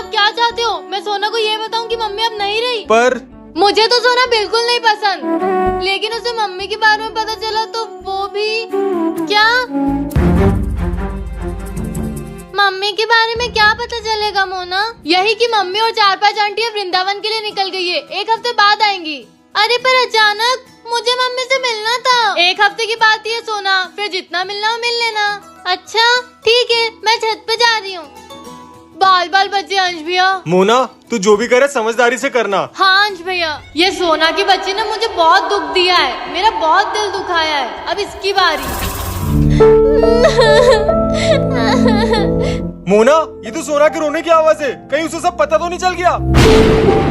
आप क्या चाहते हो? मैं सोना को ये बताऊं कि मम्मी अब नहीं रही? पर मुझे तो सोना बिल्कुल नहीं पसंद, लेकिन उसे मम्मी के बारे में पता चला तो वो भी क्या? मम्मी के बारे में क्या पता चलेगा मोना? यही कि मम्मी और 4-5 आंटियां वृंदावन के लिए निकल गई है, 1 हफ्ते बाद आएंगी। अरे पर अचानक मुझे मम्मी से मिलना था। 1 हफ्ते की बात ही है सोना, फिर जितना मिलना हो मिल लेना। अच्छा ठीक है, मैं छत पे जा रही हूँ। बाल बाल बच्चे अंश भैया। मोना तू जो भी करे समझदारी से करना। हाँ अंश भैया, ये सोना की बच्ची ने मुझे बहुत दुख दिया है, मेरा बहुत दिल दुखाया है, अब इसकी बारी। मोना ये तो सोना के रोने की आवाज है, कहीं उसे सब पता तो नहीं चल गया?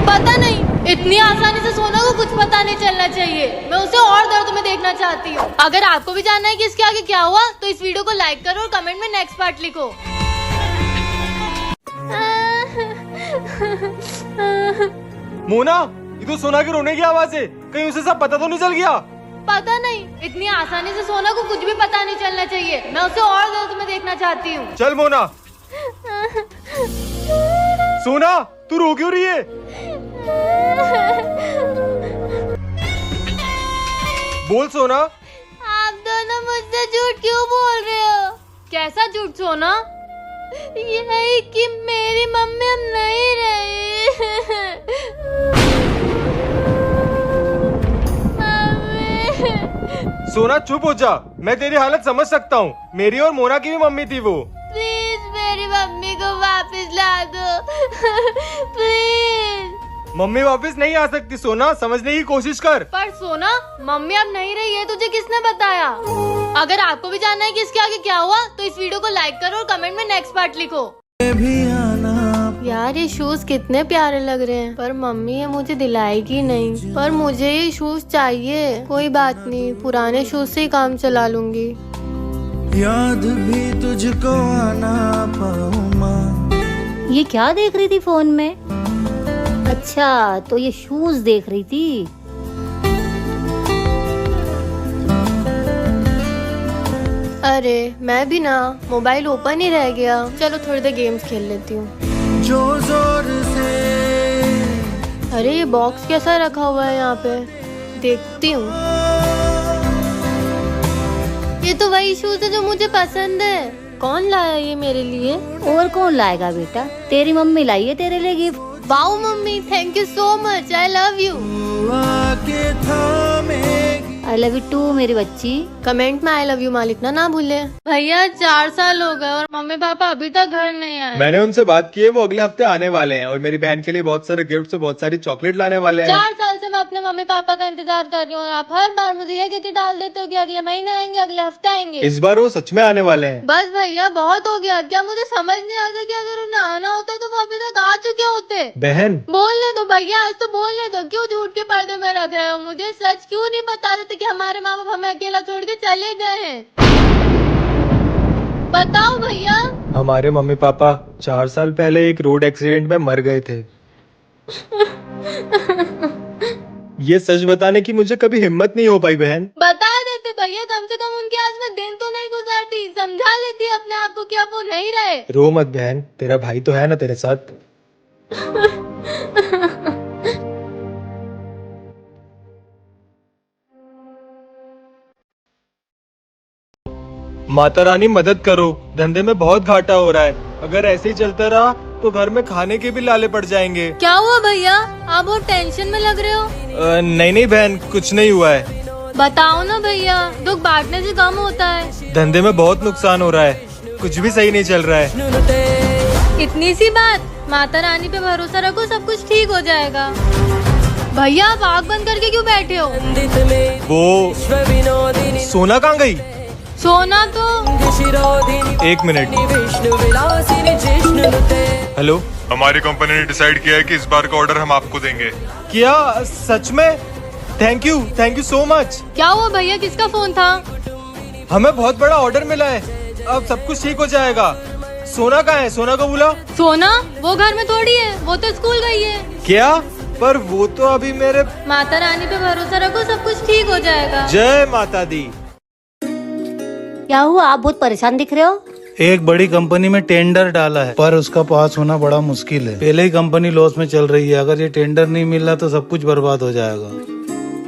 पता नहीं, इतनी आसानी से सोना को कुछ पता नहीं चलना चाहिए। मैं उसे और दर्द में देखना चाहती हूँ। अगर आपको भी जानना है कि इसके आगे क्या हुआ तो इस वीडियो को लाइक करो और कमेंट में नेक्स्ट पार्ट लिखो। मोना ये तो सोना के रोने की आवाज है, कहीं उसे सब पता तो नहीं चल गया? पता नहीं, इतनी आसानी से सोना को कुछ भी पता नहीं चलना चाहिए। मैं उसे और दर्द में देखना चाहती हूँ। चल मोना। सोना तू रो क्यों रही है? बोल सोना। आप दोनों मुझसे झूठ क्यों बोल रहे हो? कैसा झूठ सोना? यही कि मेरी मम्मी अब नहीं रही। मम्मी। सोना चुप हो जा, मैं तेरी हालत समझ सकता हूँ। मेरी और मोना की भी मम्मी थी वो। प्लीज मेरी मम्मी को वापस ला दो। प्लीज। मम्मी वापस नहीं आ सकती सोना, समझने की कोशिश कर। पर सोना मम्मी अब नहीं रही है, तुझे किसने बताया? अगर आपको भी जानना है कि इसके आगे क्या हुआ तो इस वीडियो को लाइक करो और कमेंट में नेक्स्ट पार्ट लिखो। यार ये शूज कितने प्यारे लग रहे हैं, पर मम्मी ये मुझे दिलाएगी नहीं। पर मुझे ये शूज चाहिए। कोई बात नहीं, पुराने शूज से ही काम चला लूंगी। याद भी तुझको आना पाऊं मां। ये क्या देख रही थी फोन में? अच्छा तो ये शूज देख रही थी। अरे मैं भी ना, मोबाइल ओपन ही रह गया। चलो थोड़ी देर गेम्स खेल लेती हूँ। जो जोर से। अरे ये बॉक्स कैसा रखा हुआ है यहाँ पे, देखती हूँ। ये तो वही शूज है जो मुझे पसंद है। कौन लाया ये मेरे लिए? और कौन लाएगा बेटा, तेरी मम्मी लाई है तेरे लिए gift. Wow mummy, thank you so much, I love you. आके थामेगी। आई लव यू टू मेरी बच्ची। कमेंट में आई लव यू मालिक ना भूले। भैया 4 साल हो गए और मम्मी पापा अभी तक घर नहीं आए। मैंने उनसे बात की है, वो अगले हफ्ते आने वाले हैं और मेरी बहन के लिए बहुत सारे गिफ्ट्स और बहुत सारी चॉकलेट लाने वाले हैं। 4 साल से मैं अपने मम्मी पापा का इंतजार कर रही हूँ और आप हर बार मुझे ये कहती डाल देते हो कि अगले महीने आएंगे, अगले हफ्ते आएंगे। इस बार वो सच में आने वाले हैं। बस भैया बहुत हो गया। क्या मुझे समझ नहीं आता कि अगर उन्हें आना होता तो वो अभी तक आ चुके होते। बहन बोलने दो भैया, आज तो बोलने दो। क्यों झूठ के पर्दे में रख रहे हो? मुझे सच क्यों नहीं बता देते कि हमारे माँ बाप हमें अकेला छोड़ के चले गए हैं? बताओ भैया। हमारे मम्मी पापा 4 साल पहले एक रोड एक्सीडेंट में मर गए थे। ये सच बताने की मुझे कभी हिम्मत नहीं हो पाई बहन। बता देते भैया, कम से कम उनके आज में दिन तो नहीं गुजारती। समझा लेती अपने आप को कि अब वो नहीं रहे। रो मत बहन, तेरा भाई तो है ना तेरे साथ। माता रानी मदद करो, धंधे में बहुत घाटा हो रहा है। अगर ऐसे ही चलता रहा तो घर में खाने के भी लाले पड़ जाएंगे। क्या हुआ भैया, आप बहुत टेंशन में लग रहे हो? नहीं बहन, कुछ नहीं हुआ है। बताओ ना भैया, दुख बांटने से कम होता है। धंधे में बहुत नुकसान हो रहा है, कुछ भी सही नहीं चल रहा है। इतनी सी बात, माता रानी पे भरोसा रखो, सब कुछ ठीक हो जाएगा। भैया आप आँख बंद करके क्यों बैठे हो? वो सोना कहाँ गई? सोना तो 1 मिनट। हेलो, हमारी कंपनी ने डिसाइड किया है कि इस बार का ऑर्डर हम आपको देंगे। क्या सच में? Thank you so much. क्या हुआ भैया, किसका फोन था? हमें बहुत बड़ा ऑर्डर मिला है, अब सब कुछ ठीक हो जाएगा। सोना कहाँ है? सोना को बुला। सोना वो घर में थोड़ी है, वो तो स्कूल गई है। क्या? पर वो तो अभी मेरे। माता रानी पे भरोसा रखो, सब कुछ ठीक हो जाएगा। जय माता दी। क्या हुआ, आप बहुत परेशान दिख रहे हो? एक बड़ी कंपनी में टेंडर डाला है, पर उसका पास होना बड़ा मुश्किल है। पहले ही कंपनी लॉस में चल रही है, अगर ये टेंडर नहीं मिला तो सब कुछ बर्बाद हो जाएगा।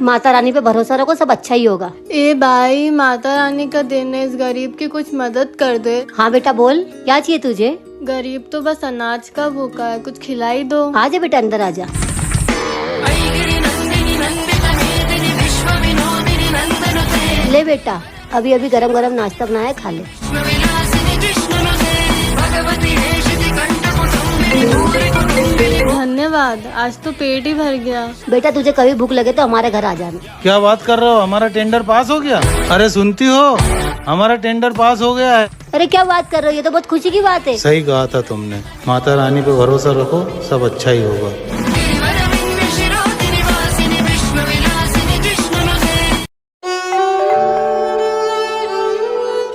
माता रानी पे भरोसा रखो, सब अच्छा ही होगा। ए भाई, माता रानी का दिन है, इस गरीब की कुछ मदद कर दे। हाँ बेटा बोल, क्या चाहिए तुझे? गरीब तो बस अनाज का भूखा है, कुछ खिलाई दो। आजा बेटा, अंदर आजा। ले बेटा, अभी अभी गरम गरम नाश्ता बनाया, खा ले। धन्यवाद, आज तो पेट ही भर गया। बेटा तुझे कभी भूख लगे तो हमारे घर आ जाना। क्या बात कर रहे हो, हमारा टेंडर पास हो गया? अरे सुनती हो, हमारा टेंडर पास हो गया है। अरे क्या बात कर रहे हो, ये तो बहुत खुशी की बात है। सही कहा था तुमने, माता रानी पे भरोसा रखो, सब अच्छा ही होगा।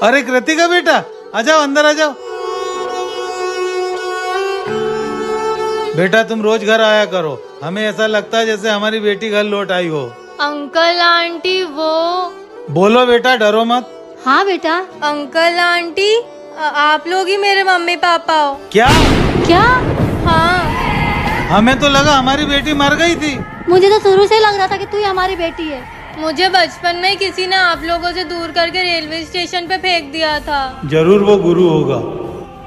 अरे कृतिका बेटा, आ जाओ, अंदर आ जाओ। बेटा तुम रोज घर आया करो, हमें ऐसा लगता है जैसे हमारी बेटी घर लौट आई हो। अंकल आंटी वो। बोलो बेटा, डरो मत। हाँ बेटा। अंकल आंटी, आप लोग ही मेरे मम्मी पापा हो। क्या? क्या? हाँ। हमें तो लगा हमारी बेटी मर गई थी। मुझे तो शुरू से लग रहा था कि तू ही हमारी बेटी है। मुझे बचपन में किसी ने आप लोगों से दूर करके रेलवे स्टेशन पे फेंक दिया था। जरूर वो गुरु होगा।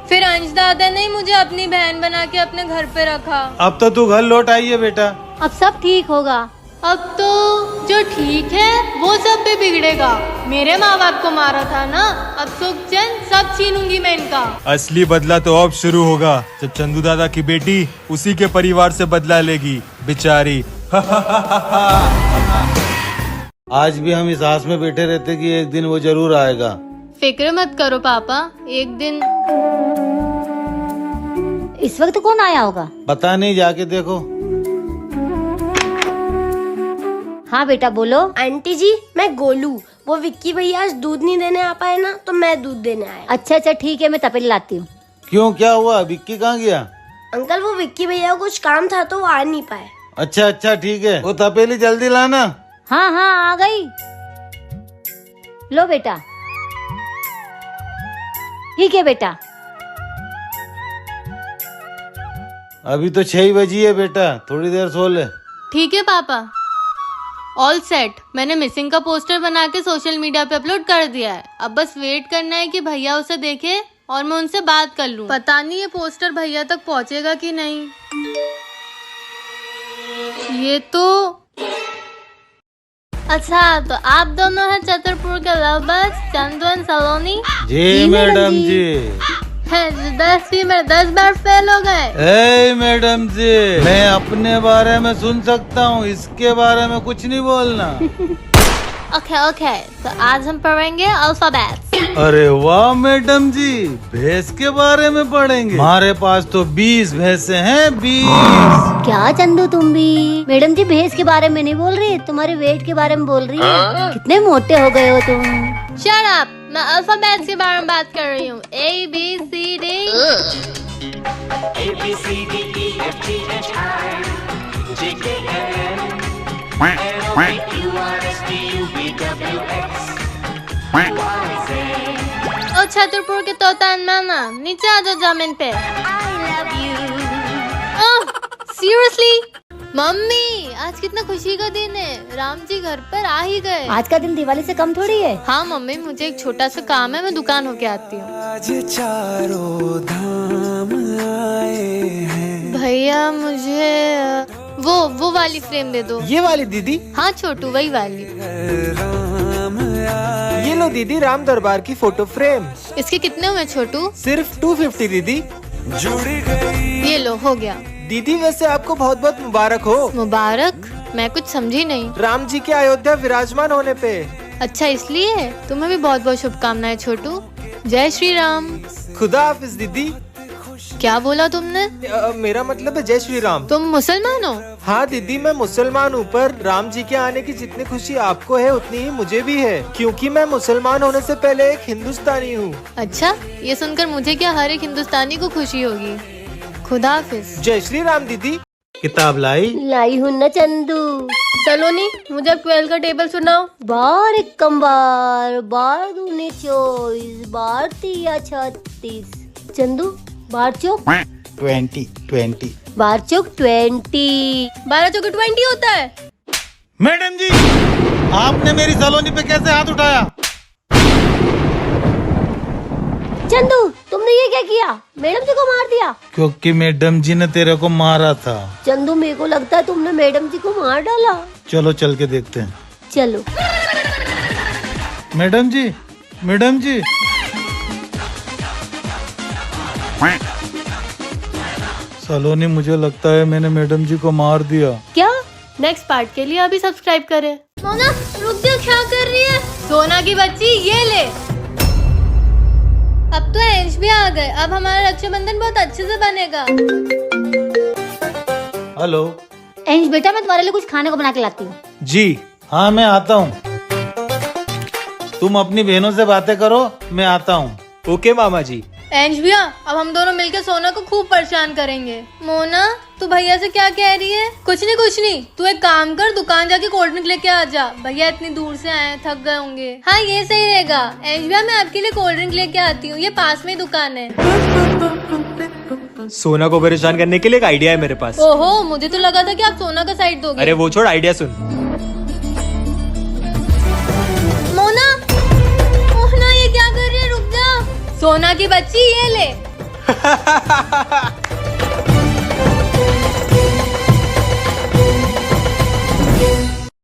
फिर अंश दादा ने मुझे अपनी बहन बना के अपने घर पे रखा। अब तो तू घर लौट आई है बेटा। अब सब ठीक होगा। अब तो जो ठीक है वो सब भी बिगड़ेगा। मेरे माँ बाप को मारा था ना, अब सुख चैन सब छीनूंगी मैं इनका। असली बदला तो अब शुरू होगा, जब चंदू दादा की बेटी उसी के परिवार से बदला लेगी, बेचारी। आज भी हम इस आस में बैठे रहते कि एक दिन वो जरूर आएगा। फिक्र मत करो पापा, एक दिन। इस वक्त कौन आया होगा? पता नहीं, जाके देखो। हाँ बेटा बोलो। आंटी जी, मैं गोलू। वो विक्की भैया आज दूध नहीं देने आ पाए ना, तो मैं दूध देने आया। अच्छा अच्छा ठीक है, मैं तपेली लाती हूँ। क्यों, क्या हुआ? विक्की कहाँ गया? अंकल वो विक्की भैया को कुछ काम था तो वो आ नहीं पाए। अच्छा अच्छा ठीक है, वो तपेली जल्दी लाना। हाँ हाँ आ गई। लो बेटा। ठीक है बेटा। अभी तो 6 बजी है बेटा, थोड़ी देर सो ले। ठीक है पापा। ऑल सेट, मैंने मिसिंग का पोस्टर बना के सोशल मीडिया पे अपलोड कर दिया है। अब बस वेट करना है कि भैया उसे देखे और मैं उनसे बात कर लूं। पता नहीं ये पोस्टर भैया तक पहुंचेगा कि नहीं। ये तो अच्छा, तो आप दोनों हैं छतरपुर के लवर्स, चंदू एंड सलोनी। जी मैडम जी। है 10 में 10 बार फेल हो गए। ए मैडम जी, मैं अपने बारे में सुन सकता हूँ, इसके बारे में कुछ नहीं बोलना। ओके ओके, तो आज हम पढ़ेंगे अल्फाबेट। अरे वाह मैडम जी, भैंस के बारे में पढ़ेंगे? हमारे पास तो 20 भैंसे हैं, 20। क्या चंदू तुम भी? मैडम जी भैंस के बारे में नहीं बोल रही, तुम्हारे वेट के बारे में बोल रही है। कितने मोटे हो गए हो तुम। शट अप, मैं अल्फाबेट के बारे में बात कर रही हूँ। ABCD। ओ छतरपुर के तोता माना, नीचे आ जाओ जमीन पे। सीरियसली मम्मी, आज कितना खुशी का दिन है, राम जी घर पर आ ही गए। आज का दिन दिवाली से कम थोड़ी है। हाँ मम्मी, मुझे एक छोटा सा काम है, मैं दुकान होके आती हूँ। आज चारों धाम आए हैं। भैया मुझे वो वाली फ्रेम दे दो। ये वाली दीदी? हाँ छोटू, वही वाली। ये लो दीदी, राम दरबार की फोटो फ्रेम। इसके कितने हुए छोटू? सिर्फ 250 दीदी। ये लो, हो गया। दीदी वैसे आपको बहुत बहुत मुबारक हो। मुबारक? मैं कुछ समझी नहीं। राम जी के अयोध्या विराजमान होने पे। अच्छा इसलिए? तुम्हें भी बहुत बहुत शुभकामनाएं छोटू। जय श्री राम। खुदा हाफिज दीदी। क्या बोला तुमने? मेरा मतलब है जय श्री राम। तुम मुसलमान हो? हाँ दीदी, मैं मुसलमान हूँ, पर राम जी के आने की जितनी खुशी आपको है उतनी ही मुझे भी है, क्योंकि मैं मुसलमान होने से पहले एक हिंदुस्तानी हूँ। अच्छा, ये सुनकर मुझे क्या, हर एक हिंदुस्तानी को खुशी होगी। खुदा हाफिज। जय श्री राम दीदी। किताब लाई? लाई हूँ ना चंदू। सलोनी मुझे अब 12 का टेबल सुनाओ। बार इक्कम बार, बार दूनी 24, बार तिया 36। चंदू बार चौक 20 बार चौक 20। 12 चौके 20 होता है। मैडम जी, आपने मेरी सलोनी पे कैसे हाथ उठाया? चंदू तुमने ये क्या किया? मैडम जी को मार दिया? क्योंकि मैडम जी ने तेरे को मारा था। चंदू मेरे को लगता है तुमने मैडम जी को मार डाला। चलो चल के देखते हैं। चलो। मैडम जी, मैडम जी। सलोनी, मुझे लगता है मैंने मैडम जी को मार दिया। क्या? नेक्स्ट पार्ट के लिए अभी सब्सक्राइब करें। मोना रुक जा, क्या कर रही है? सोना की बच्ची ये ले। अब तो एंश भी आ गए, अब हमारा रक्षाबंधन बहुत अच्छे से बनेगा। हेलो। एंश बेटा, मैं तुम्हारे लिए कुछ खाने को बना के लाती हूँ। जी हाँ, मैं आता हूँ। तुम अपनी बहनों से बातें करो, मैं आता हूँ। ओके मामा जी। एंश भैया, अब हम दोनों मिलकर सोना को खूब परेशान करेंगे। मोना तू भैया से क्या कह रही है? कुछ नहीं, तू एक काम कर, दुकान जाके कोल्ड ड्रिंक लेके आ जा। भैया इतनी दूर से आए हैं, थक गए होंगे। हाँ ये सही रहेगा। एंश भैया, मैं आपके लिए कोल्ड ड्रिंक लेके आती हूँ, ये पास में ही दुकान है। सोना को परेशान करने के लिए एक आइडिया है मेरे पास। ओहो, मुझे तो लगा था कि आप सोना का साइड दोगे। अरे वो छोड़, आइडिया सुन। मोना, मोना ये क्या कर रही है? रुक जा। सोना की बच्ची ये ले।